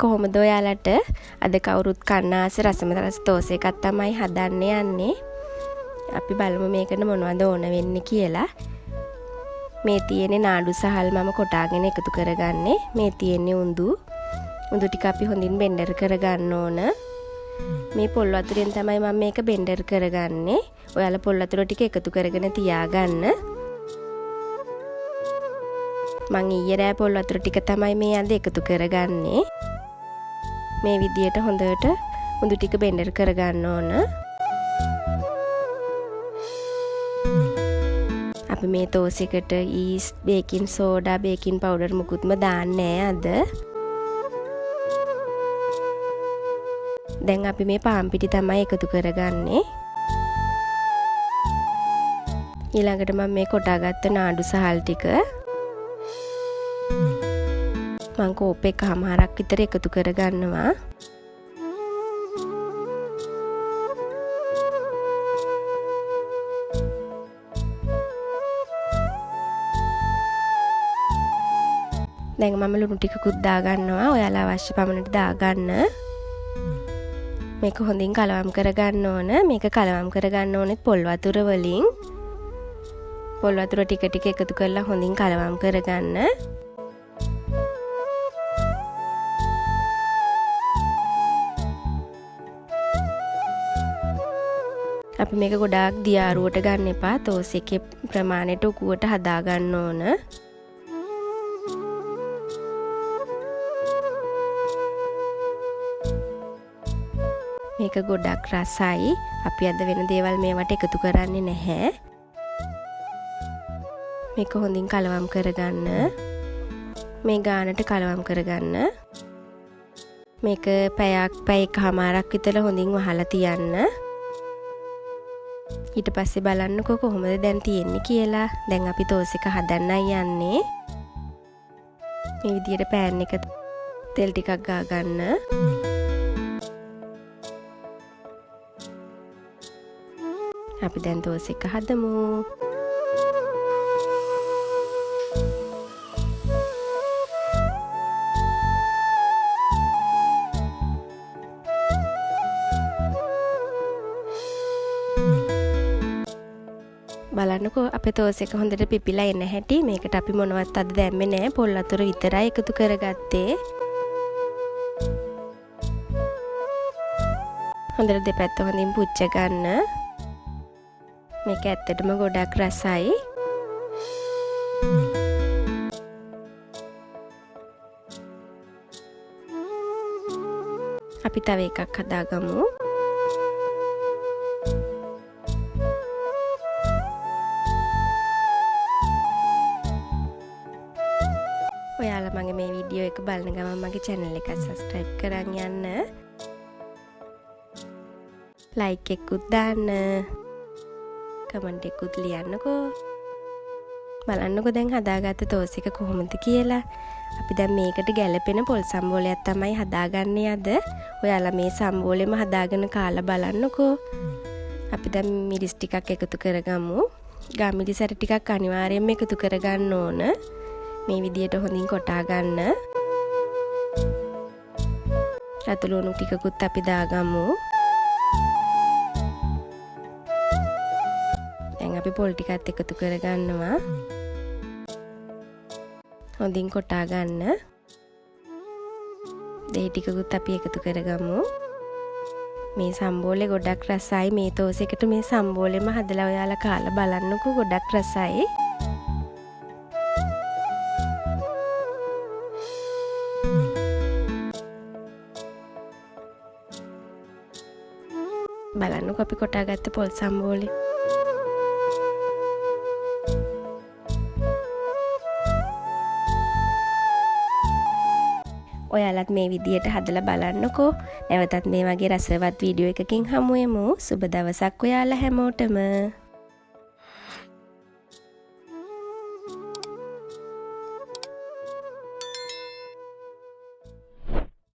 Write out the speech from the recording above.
කොහොමද ඔයාලට අද කවුරුත් කන්න ආස රසමරස තෝසේ එකක් තමයි හදන්න යන්නේ. අපි බලමු මේකට මොනවද ඕන වෙන්නේ කියලා. මේ තියෙන්නේ නාඩු සහල් මම කොටාගෙන එකතු කරගන්නේ. මේ තියෙන්නේ උඳු ටික අපි හොඳින් බෙන්ඩර් කරගන්න ඕන. මේ පොල් වතුරෙන් තමයි මම මේක බෙන්ඩර් කරගන්නේ. ඔයාලා පොල් වතුර ටික එකතු කරගෙන තියාගන්න. මං ඊයේ රෑ පොල් වතුර ටික තමයි මේ අද එකතු කරගන්නේ. මේ විදියට හොඳට උඳු ටික බෙන්ඩර් කරගන්න ඕන. අපි මේ තෝසෙකට yeast, baking soda, baking powder මුකුත්ම දාන්නේ නැහැ අද. දැන් අපි මේ පාන් පිටි තමයි එකතු කරගන්නේ. ඊළඟට මම මේ කොටාගත්ත නාඩු සහල් ටික මං කෝප් එකමාරක් විතර එකතු කරගන්නවා. දැන් මම ලුණු ටිකකුත් දාගන්නවා. ඔයාලා අවශ්‍ය පමණට දාගන්න. මේක හොඳින් කලවම් කරගන්න ඕන. මේක කලවම් කරගන්න ඕනෙත් පොල් වතුර වලින්. පොල් වතුර ටික ටික එකතු කරලා හොඳින් කලවම් කරගන්න. අපි මේක ගොඩාක් දියාරුවට ගන්න එපා. තෝසෙකේ ප්‍රමාණයට උකුවට හදා ගන්න ඕන. මේක ගොඩක් රසයි. අපි අද වෙන දේවල් මේවට එකතු කරන්නේ නැහැ. මේක හොඳින් කලවම් කරගන්න. මේ ගානට කලවම් කරගන්න. මේක පැය එකමාරක් විතර හොඳින් වහලා තියන්න. ඊට පස්සේ බලන්නකෝ කොහොමද දැන් තියෙන්නේ කියලා. දැන් අපි තෝසෙක හදන්නයි යන්නේ. මේ විදියට පෑන් එක තෙල් ටිකක් ගා ගන්න. අපි දැන් තෝසෙක හදමු. බලන්නකෝ අපේ තෝසෙක හොඳට පිපිලා එන හැටි. මේකට අපි මොනවත් අද දැම්මේ නැහැ. පොල් වතුර විතරයි එකතු කරගත්තේ. හොඳට දෙපැත්ත හොඳින් පුච්ච ගන්න. මේක ඇත්තටම ගොඩක් රසයි. අපි තව එකක් හදාගමු. ඔයාලා මගේ මේ වීඩියෝ එක බලන ගමන් මගේ channel එක subscribe කරන් යන්න. like එකකුත් දාන්න. කමෙන්ට් එකකුත් ලියන්නකෝ. බලන්නකෝ දැන් හදාගත්ත තෝසෙක කොහොමද කියලා. අපි දැන් මේකට ගැලපෙන පොල් සම්බෝලයක් තමයි හදාගන්නේ අද. ඔයාලා මේ සම්බෝලෙම හදාගෙන කාලා බලන්නකෝ. අපි දැන් මිරිස් ටිකක් එකතු කරගමු. ගාමිරි සැර ටිකක් අනිවාර්යයෙන්ම එකතු කරගන්න ඕන. මේ විදියට හොඳින් කොටා ගන්න. රතු ලුණු ටිකකුත් අපි දාගමු. දැන් අපි පොල් ටිකත් එකතු කරගන්නවා. හොඳින් කොටා ගන්න. දෙහි ටිකකුත් අපි එකතු කරගමු. මේ සම්බෝලේ ගොඩක් රසයි. මේ තෝසෙකට මේ සම්බෝලෙම හදලා ඔයාලා කාලා බලන්නකෝ. ගොඩක් රසයි. බලන්නකෝ අපි කොටාගත්ත පොල් සම්බෝලේ. ඔයාලත් මේ විදියට හදලා බලන්නකෝ. නැවතත් මේ වගේ රසවත් වීඩියෝ එකකින් හමු වෙමු. සුබ දවසක් ඔයාලා හැමෝටම.